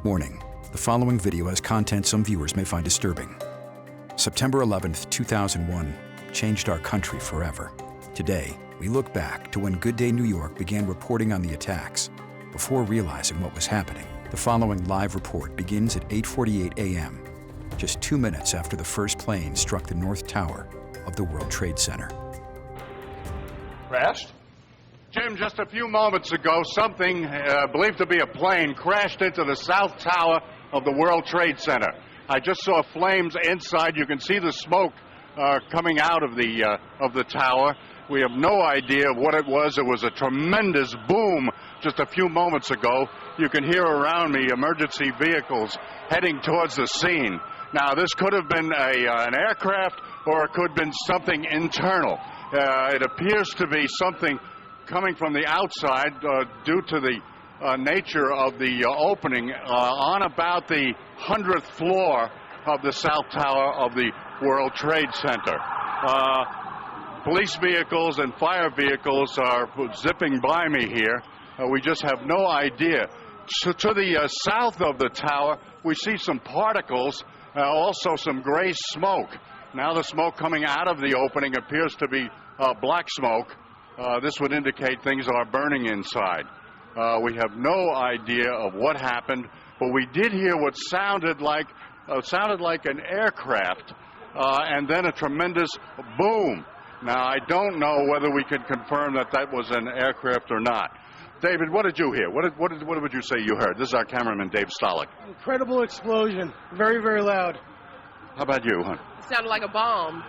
Warning, the following video has content some viewers may find disturbing. September 11th, 2001 changed our country forever. Today, we look back to when Good Day New York began reporting on the attacks. Before realizing what was happening, the following live report begins at 8:48 a.m., just 2 minutes after the first plane struck the North Tower of the World Trade Center. Crashed? Jim, just a few moments ago, something believed to be a plane crashed into the South Tower of the World Trade Center. I just saw flames inside. You can see the smoke coming out of the tower. We have no idea of what it was. It was a tremendous boom just a few moments ago. You can hear around me emergency vehicles heading towards the scene. Now, this could have been an aircraft, or it could have been something internal. It appears to be something coming from the outside due to the nature of the opening on about the 100th floor of the South Tower of the World Trade Center. Police vehicles and fire vehicles are zipping by me here. We just have no idea. So to the south of the tower, we see some particles, also some gray smoke. Now the smoke coming out of the opening appears to be black smoke. This would indicate things are burning inside. We have no idea of what happened, but we did hear what sounded like an aircraft, and then a tremendous boom. Now, I don't know whether we can confirm that that was an aircraft or not. David, what did you hear? What would you say you heard? This is our cameraman, Dave Stolick. Incredible explosion. Very, very loud. How about you, hon? It sounded like a bomb.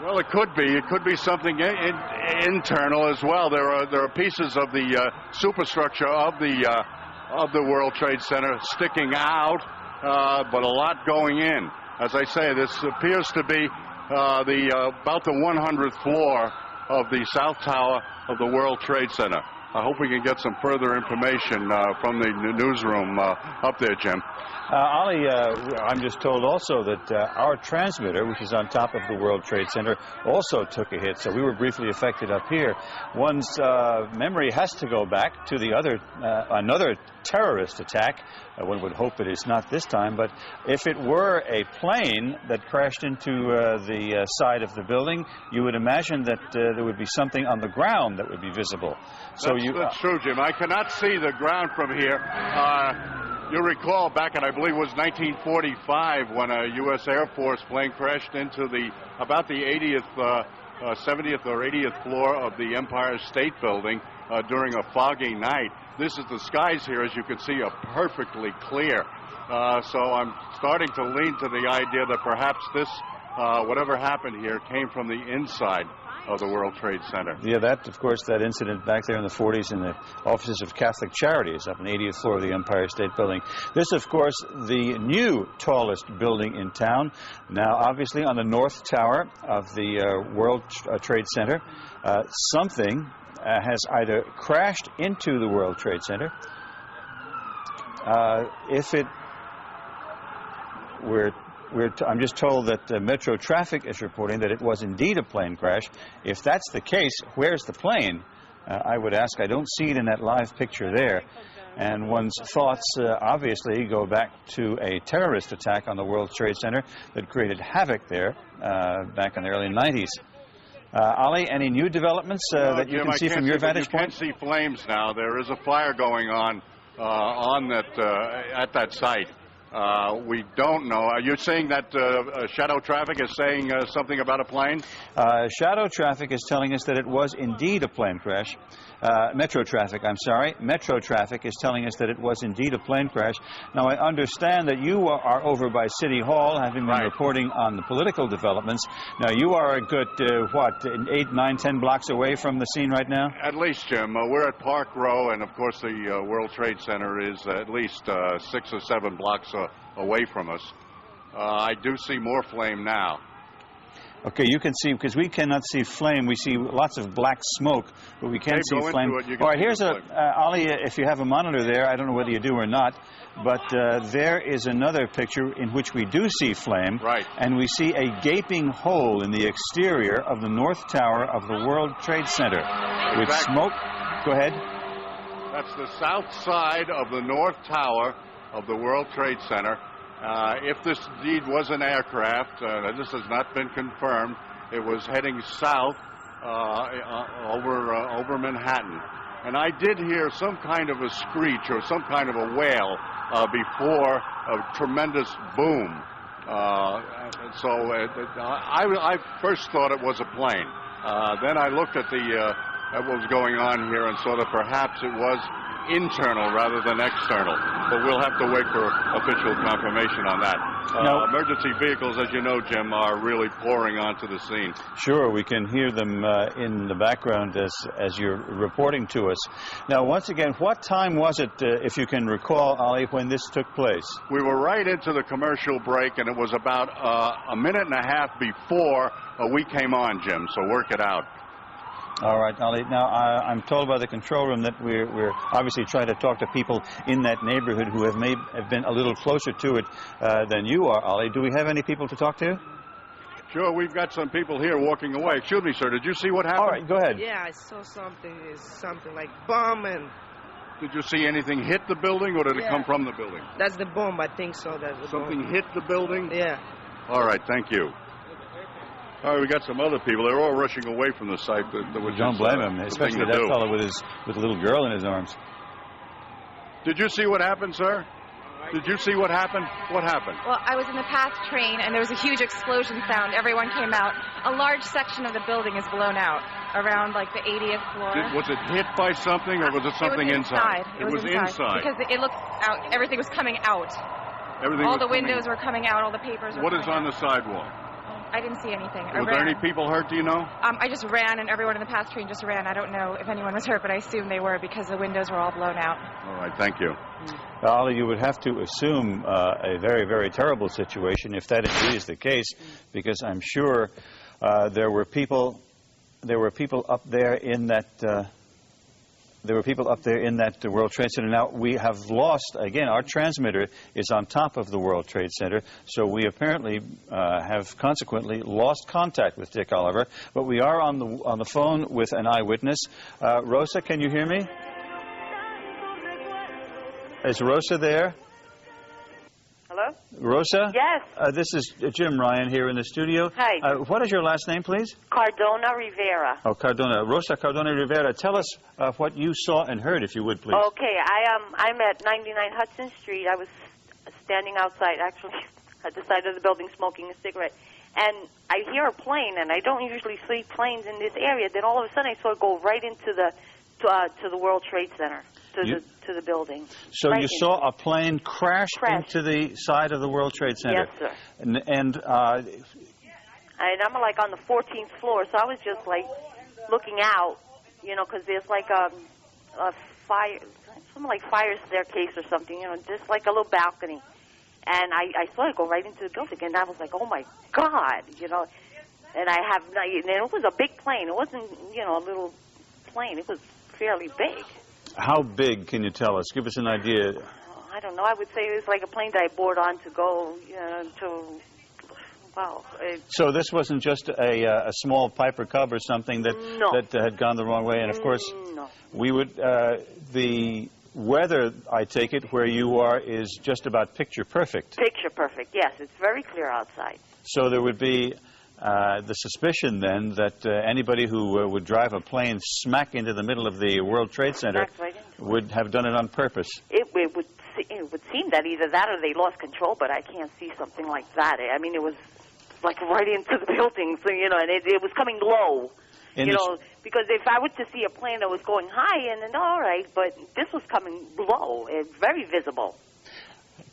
Well, it could be. It could be something internal as well. There are pieces of the superstructure of the World Trade Center sticking out, but a lot going in. As I say, this appears to be about the 100th floor of the South Tower of the World Trade Center. I hope we can get some further information from the newsroom up there, Jim. Ollie, I'm just told also that our transmitter, which is on top of the World Trade Center, also took a hit, so we were briefly affected up here. One's memory has to go back to the another terrorist attack. One would hope it is not this time, but if it were a plane that crashed into the side of the building, you would imagine that there would be something on the ground that would be visible. So that's true, Jim. I cannot see the ground from here. You recall back in, I believe it was 1945, when a U.S. Air Force plane crashed into about the 70th or 80th floor of the Empire State Building during a foggy night. The skies here, as you can see, are perfectly clear. So I'm starting to lean to the idea that perhaps this, whatever happened here, came from the inside of the World Trade Center. Yeah, of course, that incident back there in the 40s in the offices of Catholic Charities up on the 80th floor of the Empire State Building. This, of course, the new tallest building in town. Now, obviously, on the North Tower of the World Trade Center, something has either crashed into the World Trade Center. I'm just told that Metro Traffic is reporting that it was indeed a plane crash. If that's the case, where's the plane? I would ask. I don't see it in that live picture there. And one's thoughts obviously go back to a terrorist attack on the World Trade Center that created havoc there back in the early 90s. Ollie, any new developments that you Jim, can see from your vantage point? You can't see flames now. There is a fire going on at that site. We don't know. Are you saying that Shadow Traffic is saying something about a plane? Shadow Traffic is telling us that it was indeed a plane crash. Metro Traffic, I'm sorry. Metro Traffic is telling us that it was indeed a plane crash. Now, I understand that you are over by City Hall, having been reporting on the political developments. Now, you are a good, 8, 9, 10 blocks away from the scene right now? At least, Jim. We're at Park Row, and, of course, the World Trade Center is at least 6 or 7 blocks away from us. I do see more flame now. Okay, you can see, because we cannot see flame. We see lots of black smoke, but we can't see flame. All right, here's Ollie, if you have a monitor there, I don't know whether you do or not, but there is another picture in which we do see flame. Right. And we see a gaping hole in the exterior of the North Tower of the World Trade Center with smoke. Go ahead. That's the south side of the North Tower of the World Trade Center. If this indeed was an aircraft, this has not been confirmed. It was heading south over Manhattan. And I did hear some kind of a screech or some kind of a wail before a tremendous boom. I first thought it was a plane. Then I looked at what was going on here and saw that perhaps it was internal rather than external. But we'll have to wait for official confirmation on that. Emergency vehicles, as you know, Jim, are really pouring onto the scene. Sure, we can hear them in the background as you're reporting to us. Now, once again, what time was it, if you can recall, Ali, when this took place? We were right into the commercial break, and it was about a minute and a half before we came on, Jim, so work it out. All right, Ali. Now, I'm told by the control room that we're obviously trying to talk to people in that neighborhood who have been a little closer to it than you are, Ali. Do we have any people to talk to? Sure, we've got some people here walking away. Excuse me, sir. Did you see what happened? All right, go ahead. Yeah, I saw something. It's something like bomb and... Did you see anything hit the building, or did it come from the building? That's the bomb, I think so. That's the Something bomb. hit the building? Yeah. All right, thank you. All right, we got some other people. They're all rushing away from the site. Don't blame him, especially that fellow with a little girl in his arms. Did you see what happened, sir? Did you see what happened? What happened? Well, I was in the past train, and there was a huge explosion sound. Everyone came out. A large section of the building is blown out, around like the 80th floor. Was it hit by something, or was it something inside? It was inside. Because it looked out. Everything was coming out. All the windows were coming out. All the papers were coming out. What is on the sidewalk? I didn't see anything. Were there any people hurt, do you know? I just ran, and everyone in the past train just ran. I don't know if anyone was hurt, but I assume they were because the windows were all blown out. All right, thank you. Ali, you would have to assume a very, very terrible situation if that indeed is the case, because I'm sure there were people up there in that. There were people up there in that World Trade Center. Now, we have lost, again, our transmitter is on top of the World Trade Center, so we apparently have consequently lost contact with Dick Oliver. But we are on the phone with an eyewitness. Rosa, can you hear me? Is Rosa there? Hello? Rosa? Yes. This is Jim Ryan here in the studio. Hi. What is your last name, please? Cardona Rivera. Oh, Cardona. Rosa Cardona Rivera. Tell us what you saw and heard, if you would, please. Okay. I'm at 99 Hudson Street. I was standing outside, actually, at the side of the building smoking a cigarette. And I hear a plane, and I don't usually see planes in this area. Then all of a sudden I saw it go right into the World Trade Center. To the building. So you saw a plane crash into the side of the World Trade Center? Yes, sir. And I'm like on the 14th floor, so I was just like looking out, you know, because there's like a fire, something like fire staircase or something, you know, just like a little balcony. And I saw it go right into the building, and I was like, oh my God, you know. And it was a big plane. It wasn't, you know, a little plane. It was fairly big. How big, can you tell us? Give us an idea. I don't know. I would say it was like a plane that I board on to go, you know, wow. So this wasn't just a small Piper Cub or something that had gone the wrong way. And, of course, we would, the weather, I take it, where you are is just about picture perfect. Picture perfect, yes. It's very clear outside. So there would be the suspicion, then, that anybody who would drive a plane smack into the middle of the World Trade Center would have done it on purpose. It would seem that either that or they lost control, but I can't see something like that. I mean, it was like right into the building, so, you know, and it was coming low. You know, because if I were to see a plane that was going high, and then all right, but this was coming low, very visible.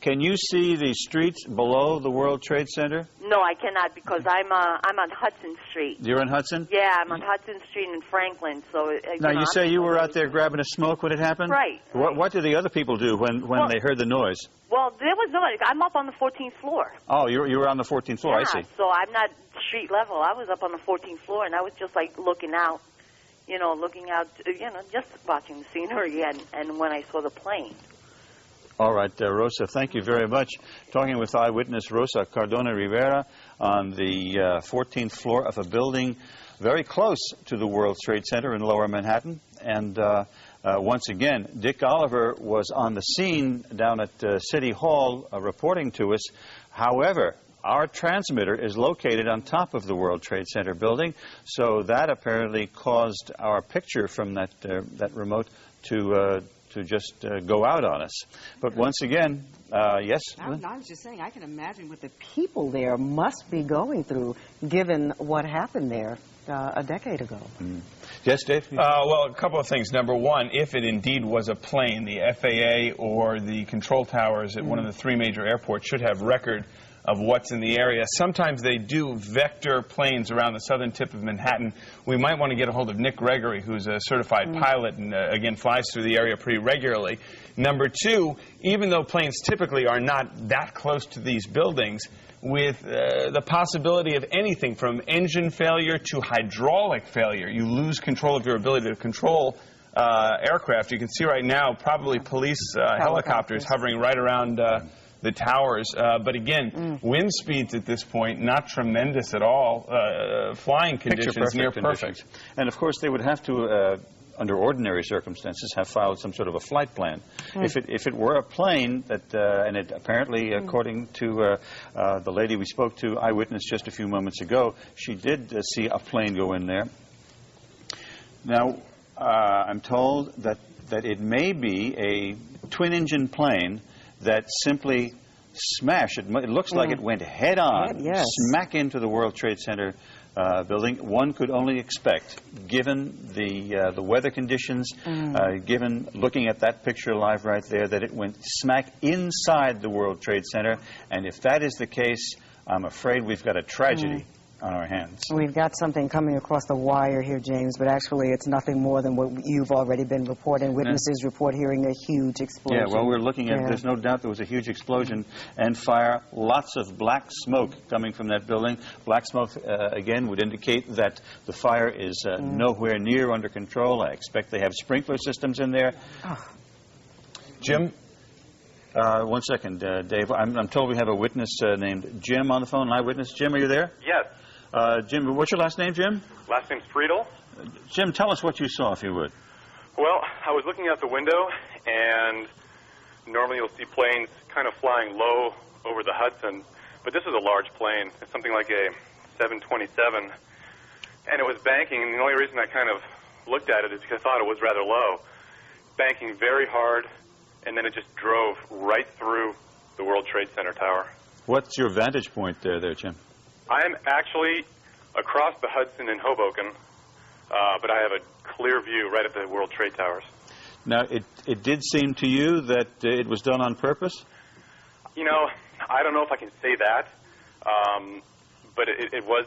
Can you see the streets below the World Trade Center? No, I cannot, because I'm on Hudson Street. You're on Hudson? Yeah, I'm on Hudson Street in Franklin. So now you say you were out there grabbing a smoke when it happened? Right. What did the other people do when they heard the noise? Well, there was nobody. I'm up on the 14th floor. Oh, you were on the 14th floor. Yeah, I see. So I'm not street level. I was up on the 14th floor, and I was just like looking out, you know, just watching the scenery, and when I saw the plane. All right, Rosa, thank you very much. Talking with eyewitness Rosa Cardona Rivera on the 14th floor of a building very close to the World Trade Center in Lower Manhattan. And Once again, Dick Oliver was on the scene down at City Hall reporting to us. However, our transmitter is located on top of the World Trade Center building, so that apparently caused our picture from that remote to just go out on us. But once again, yes? I was just saying, I can imagine what the people there must be going through, given what happened there a decade ago. Mm. Yes, Dave? Well, a couple of things. Number one, if it indeed was a plane, the FAA or the control towers at one of the three major airports should have record of what's in the area. Sometimes they do vector planes around the southern tip of Manhattan. We might want to get a hold of Nick Gregory, who's a certified pilot and, again, flies through the area pretty regularly. Number two, even though planes typically are not that close to these buildings, with the possibility of anything from engine failure to hydraulic failure, you lose control of your ability to control aircraft. You can see right now probably police helicopters hovering right around the towers. But again, wind speeds at this point, not tremendous at all. Flying conditions near perfect. And of course, they would have to, under ordinary circumstances, have filed some sort of a flight plan. If it were a plane that, and it apparently, according to the lady we spoke to, Eyewitness, just a few moments ago, she did see a plane go in there. Now, I'm told that it may be a twin-engine plane that simply smashed. It looks like it went head-on, smack into the World Trade Center building. One could only expect, given the weather conditions, given looking at that picture live right there, that it went smack inside the World Trade Center. And if that is the case, I'm afraid we've got a tragedy on our hands. We've got something coming across the wire here, James, but actually it's nothing more than what you've already been reporting. Witnesses report hearing a huge explosion. Yeah, well, we're looking at, there's no doubt there was a huge explosion and fire, lots of black smoke coming from that building. Black smoke, again, would indicate that the fire is nowhere near under control. I expect they have sprinkler systems in there. Jim? One second, Dave. I'm told we have a witness named Jim on the phone, an eyewitness. Jim, are you there? Yes. Jim, what's your last name, Jim? Last name's Friedel. Jim, tell us what you saw, if you would. Well, I was looking out the window, and normally you'll see planes kind of flying low over the Hudson, but this is a large plane. It's something like a 727, and it was banking, and the only reason I kind of looked at it is because I thought it was rather low. Banking very hard, and then it just drove right through the World Trade Center tower. What's your vantage point there, Jim? I'm actually across the Hudson in Hoboken, but I have a clear view right at the World Trade Towers. Now, it did seem to you that it was done on purpose? You know, I don't know if I can say that, but it was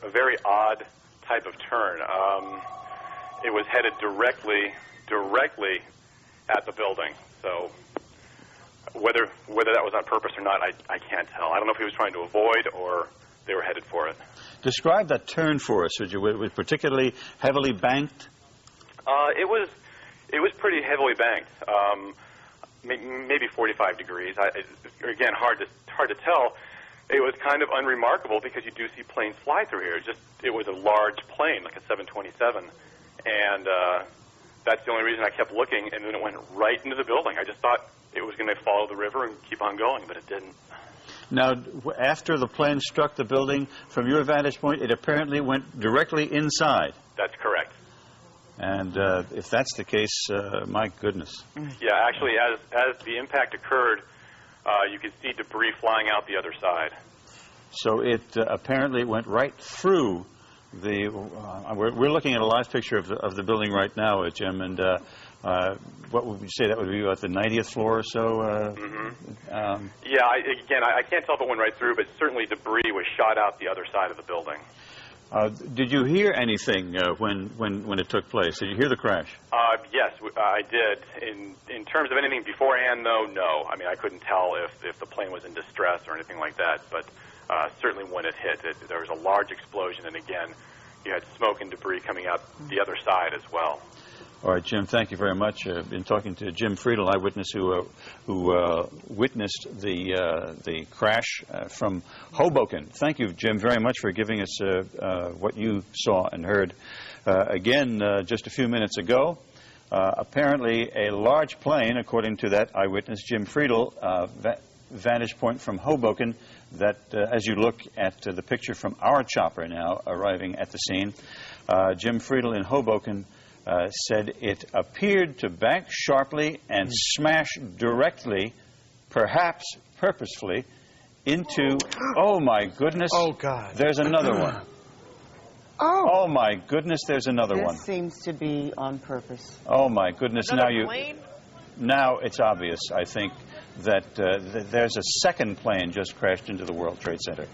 a very odd type of turn. It was headed directly at the building. So whether that was on purpose or not, I can't tell. I don't know if he was trying to avoid or they were headed for it. Describe that turn for us, would you? Was it particularly heavily banked? It was pretty heavily banked, maybe 45 degrees. Again, hard to tell. It was kind of unremarkable because you do see planes fly through here. It was a large plane, like a 727, and that's the only reason I kept looking, and then it went right into the building. I just thought it was going to follow the river and keep on going, but it didn't. Now, after the plane struck the building, from your vantage point, it apparently went directly inside. That's correct. And if that's the case, my goodness. Yeah, actually, as the impact occurred, you could see debris flying out the other side. So it apparently went right through the... we're looking at a live picture of the building right now, Jim, and what would you say that would be, about the 90th floor or so? Yeah, I can't tell if it went right through, but certainly debris was shot out the other side of the building. Did you hear anything when it took place? Did you hear the crash? Yes, I did. In terms of anything beforehand, though, no. I mean, I couldn't tell if the plane was in distress or anything like that, but certainly when it hit, there was a large explosion, and again, you had smoke and debris coming out the other side as well. All right, Jim, thank you very much. Been talking to Jim Friedel, eyewitness who witnessed the crash from Hoboken. Thank you, Jim, very much for giving us what you saw and heard. Again, just a few minutes ago, Apparently, a large plane, according to that eyewitness, Jim Friedel, vantage point from Hoboken, that as you look at the picture from our chopper now arriving at the scene, Jim Friedel in Hoboken said it appeared to bank sharply and smash directly, perhaps purposefully, into, oh my goodness, Oh, God. there's another one. Oh my goodness, there's another one. This seems to be on purpose. Oh my goodness, Another plane? now it's obvious, I think, that there's a second plane just crashed into the World Trade Center.